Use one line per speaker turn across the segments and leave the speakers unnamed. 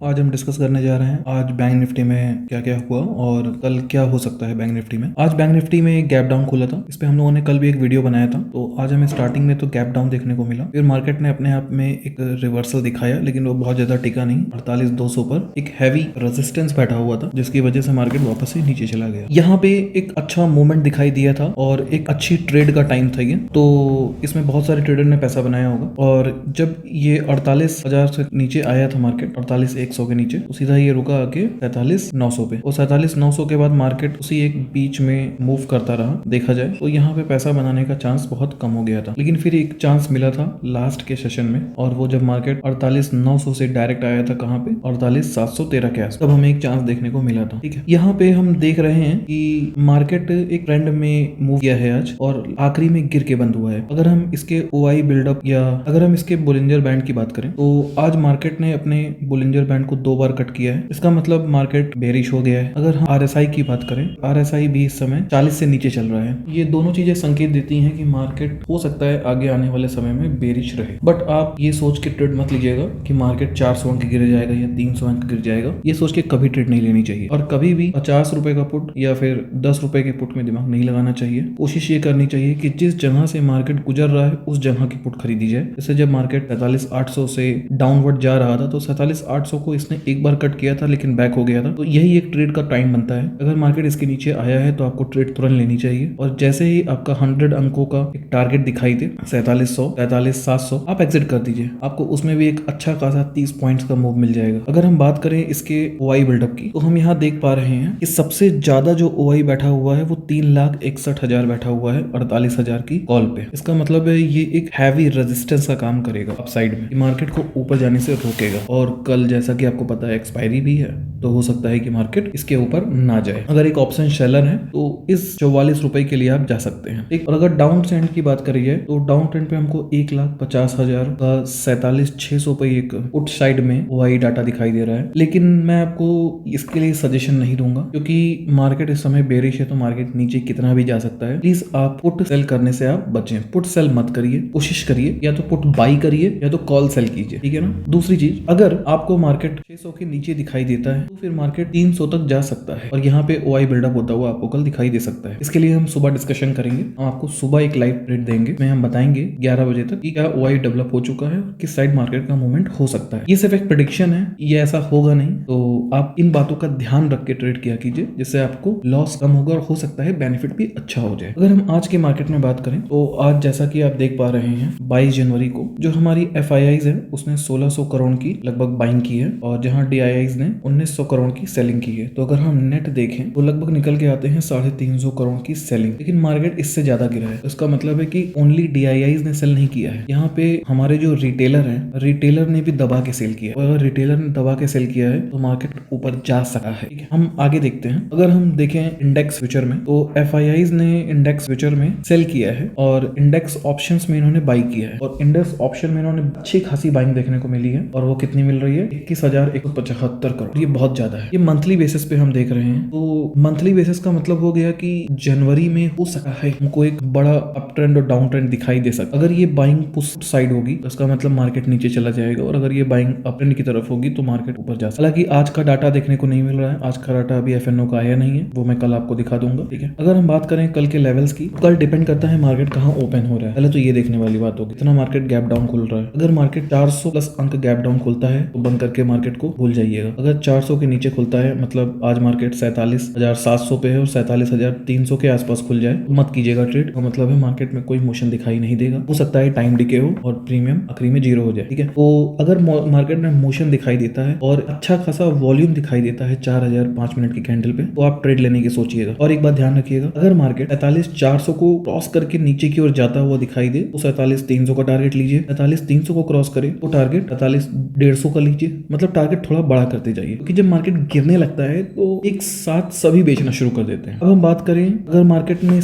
आज हम डिस्कस करने जा रहे हैं आज बैंक निफ्टी में क्या क्या हुआ और कल क्या हो सकता है बैंक निफ्टी में। आज बैंक निफ्टी में एक गैप डाउन खुला था। इस पे हम लोगों ने कल भी एक वीडियो बनाया था। तो आज हमें स्टार्टिंग में तो गैप डाउन देखने को मिला, फिर मार्केट ने अपने आप में एक रिवर्सल दिखाया, लेकिन वो बहुत ज्यादा टिका नहीं। 48,200 पर एक हैवी रेजिस्टेंस बैठा हुआ था, जिसकी वजह से मार्केट वापस से नीचे चला गया। यहाँ पे एक अच्छा मूवमेंट दिखाई दिया था और एक अच्छी ट्रेड का टाइम था ये, तो इसमें बहुत सारे ट्रेडर ने पैसा बनाया होगा। और जब ये 48,000 से नीचे आया था मार्केट 48,100 के नीचे, तो सीधा ये रुका आके 47,900 पे, और 47,900 के बाद मार्केट उसी एक बीच में मूव करता रहा। देखा जाए तो यहाँ पे पैसा बनाने का चांस बहुत कम हो गया था, लेकिन फिर एक चांस मिला था लास्ट के सेशन में, और वो जब मार्केट 48,900 से डायरेक्ट आया था कहाँ पे 48,713 के आस, तब हमें एक चांस देखने को मिला था। ठीक है, यहाँ पे हम देख रहे हैं कि मार्केट एक ट्रेंड में मूव किया है आज और आखिरी में गिर के बंद हुआ है। अगर हम इसके ओआई बिल्डअप या अगर हम इसके बोलिंजर बैंड की बात करें, तो आज मार्केट ने अपने बोलिंजर बैंड को 2 बार कट किया है। इसका मतलब मार्केट बेरिश हो गया है। अगर हम आरएसआई की बात करें, आरएसआई भी इस समय 40 से नीचे चल रहा है। ये दोनों चीजें संकेत देती हैं कि मार्केट हो सकता है आगे आने वाले समय में बेरिश रहे। बट आप ये सोच के ट्रेड मत लीजिएगा कि मार्केट 400 अंक गिर जाएगा या 300 अंक गिर जाएगा। ये सोच के कभी ट्रेड नहीं लेनी चाहिए, और कभी भी 50 रुपए का पुट या फिर 10 रुपए के पुट में दिमाग नहीं लगाना चाहिए। कोशिश ये करनी चाहिए कि जिस जगह से मार्केट गुजर रहा है उस जगह की पुट खरीदी जाए। जैसे जब मार्केट 47,800 से डाउनवर्ड जा रहा था, तो 47,800 को इसने एक बार कट किया था, लेकिन बैक हो गया था। तो यही एक ट्रेड का टाइम बनता है। अगर मार्केट इसके नीचे आया है तो आपको ट्रेड तुरंत लेनी चाहिए, और जैसे ही आपका 100 अंकों का एक टारगेट दिखाई दे 4700, 47,700, आप एग्जिट कर दीजिए। आपको उसमें भी एक अच्छा खासा 30 पॉइंट्स का मूव मिल जाएगा। अगर हम बात करें इसके ओआई बिल्डअप की, तो हम यहाँ देख पा रहे हैं कि सबसे ज्यादा जो ओआई बैठा हुआ है वो 3,61,000 बैठा हुआ है 48,000 की कॉल पे। इसका मतलब है ये एक हैवी रेजिस्टेंस का काम करेगा अपसाइड में, मार्केट को ऊपर जाने से रोकेगा। और कल जैसा कि आपको पता है एक्सपायरी भी है, तो हो सकता है कि मार्केट इसके ऊपर ना जाए। अगर एक ऑप्शन सेलर है तो इस 44 रुपए के लिए आप जा सकते हैं। ठीक, और अगर डाउन ट्रेंड की बात करी जाए, तो डाउन ट्रेंड पे हमको 1,50,000 का 47,600 पे एक पुट साइड में ओआई डाटा दिखाई दे रहा है। लेकिन मैं आपको इसके लिए सजेशन नहीं दूंगा, क्योंकि मार्केट इस समय बेरिश है, तो मार्केट नीचे कितना भी जा सकता है। प्लीज आप पुट सेल करने से आप बचें। पुट सेल मत करिए, कोशिश करिए या तो पुट बाई करिए या तो कॉल सेल कीजिए। ठीक है ना। दूसरी चीज, अगर आपको मार्केट 600 के नीचे दिखाई देता है तो फिर मार्केट 300 तक जा सकता है, और यहाँ पे ओआई बिल्डअप होता हुआ आपको कल दिखाई दे सकता है। इसके लिए हम सुबह डिस्कशन करेंगे। हम आपको सुबह एक लाइव ट्रेड देंगे, में हम बताएंगे 11 बजे तक कि क्या ओआई डेवलप हो चुका है, किस साइड मार्केट का मूवमेंट हो सकता है। ये सिर्फ एक प्रेडिक्शन है, ये ऐसा होगा नहीं। तो आप इन बातों का ध्यान रख के ट्रेड किया कीजिए, जिससे आपको लॉस कम होगा और हो सकता है बेनिफिट भी अच्छा हो जाए। अगर हम आज के मार्केट में बात करें, तो आज जैसा कि आप देख पा रहे हैं 22 जनवरी को जो हमारी FIIs है उसने 1600 करोड़ की लगभग बाइंग की है, और जहां DIIs ने 1900 करोड़ की सेलिंग की है। तो अगर हम नेट देखें तो लगभग निकल के आते हैं 350 करोड़ की सेलिंग, लेकिन मार्केट इससे ज्यादा गिरा है। इसका मतलब है कि ओनली DIIs ने सेल नहीं किया है। यहाँ पे हमारे जो रिटेलर है, रिटेलर ने भी दबा के सेल किया है, और अगर रिटेलर ने दबा के सेल किया है तो मार्केट ऊपर जा सकता है। हम आगे देखते हैं। अगर हम देखें इंडेक्स फ्यूचर में, तो FIIs ने इंडेक्स फ्यूचर में सेल किया है और इंडेक्स ऑप्शंस में इन्होंने बाई किया है, और इंडेक्स ऑप्शन में इन्होंने अच्छी खासी बाइंग देखने को मिली है। और वो कितनी मिल रही है 21,175 करोड़। ये बहुत ज्यादा है। ये मंथली बेसिस पे हम देख रहे हैं। तो मंथली बेसिस का मतलब हो गया कि जनवरी में हो सकता है हमको एक बड़ा अप ट्रेंड और डाउन ट्रेंड दिखाई दे सकता। अगर ये बाइंग पुश साइड होगी तो इसका मतलब मार्केट नीचे चला जाएगा, और अगर ये बाइंग अप ट्रेंड की तरफ होगी तो मार्केट ऊपर जा सकता। हालांकि आज का डाटा देखने को नहीं मिल रहा है, आज का डाटा अभी FNO का आया नहीं है, वो मैं कल आपको दिखा दूंगा। ठीक है। अगर हम बात करें कल के लेवल्स की, कल डिपेंड करता है मार्केट कहाँ ओपन हो रहा है। पहले तो ये देखने वाली बात होगी कितना मार्केट गैप डाउन खुल रहा है। अगर मार्केट 400 प्लस अंक गैप डाउन खुलता है तो बंद करके मार्केट को भूल जाइएगा। अगर 400 के नीचे खुलता है, मतलब आज मार्केट 47,700 पे है और 47,300 के आसपास खुल जाए, तो मत कीजिएगा ट्रेड। तो मतलब है मार्केट में कोई मोशन दिखाई नहीं देगा। हो सकता है टाइम डिके हो और प्रीमियम आखिरी में 0 हो जाए। ठीक है। तो अगर मार्केट में मोशन दिखाई देता है और अच्छा खासा वॉल्यूम दिखाई देता है 4,000 5 मिनट की कैंडल पे, तो आप ट्रेड लेने की सोचिएगा। और एक बात ध्यान रखिएगा, अगर मार्केट 47,400 को क्रॉस करके नीचे की ओर जाता हुआ दिखाई दे तो 47,300 का टारगेट लीजिए। 47,300 को क्रॉस करे तो टारगेट 47,150 का लीजिए। मतलब टारगेट थोड़ा बड़ा करते जाइए, क्योंकि जब मार्केट गिरने लगता है तो एक साथ सभी बेचना शुरू कर देते हैं। अब हम बात करें, अगर मार्केट में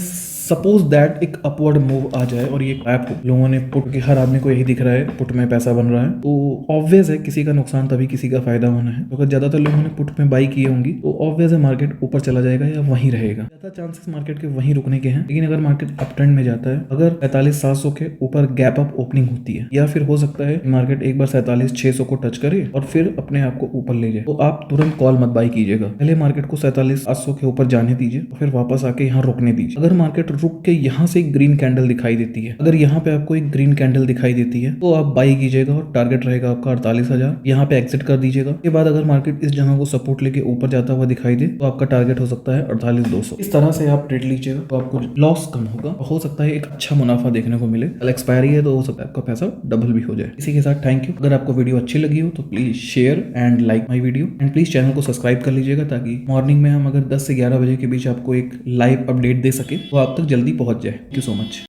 सपोज दैट एक अपवर्ड मूव आ जाए और ये क्रैप हो, लोगों ने पुट के, हर आदमी को यही दिख रहा है पुट में पैसा बन रहा है, तो ऑब्वियस है किसी का नुकसान तभी किसी का फायदा होना है। तो अगर ज्यादातर लोगों ने पुट में बाई किए होंगी तो ऑब्वियस है मार्केट ऊपर चला जाएगा या वहीं रहेगा। ज्यादा चांसेस मार्केट के वहीं रुकने के हैं। लेकिन अगर मार्केट अप ट्रेंड में जाता है, अगर 45,700 के ऊपर गैप अप ओपनिंग होती है, या फिर हो सकता है मार्केट एक बार 47,600 को टच करे और फिर अपने आप को ऊपर ले जाए, तो आप तुरंत कॉल मत बाई कीजिएगा। पहले मार्केट को 47,800 के ऊपर जाने दीजिए और फिर वापस आके यहाँ रुकने दीजिए। अगर मार्केट रुक के यहाँ से एक ग्रीन कैंडल दिखाई देती है, अगर यहाँ पे आपको एक ग्रीन कैंडल दिखाई देती है, तो आप बाई कीजिएगा और टारगेट रहेगा आपका 48,000। यहाँ पे एग्जिट कर दीजिएगा। के बाद अगर मार्केट इस जगह को सपोर्ट लेके ऊपर जाता हुआ दिखाई दे, तो आपका टारगेट हो सकता है 48,200। इस तरह से आप ट्रेड लीजिएगा तो आपको लॉस कम होगा, हो सकता है एक अच्छा मुनाफा देखने को मिले। कल एक्सपायरी है तो हो सकता है आपका पैसा डबल भी हो जाए। इसी के साथ थैंक यू। अगर आपको वीडियो अच्छी लगी हो तो please share and like my video, and please channel को सब्सक्राइब कर लीजिएगा, ताकि मॉर्निंग में हम अगर 10 से 11 बजे के बीच आपको एक लाइव अपडेट दे सके तो आप तक जल्दी पहुंच जाए। Thank you so much.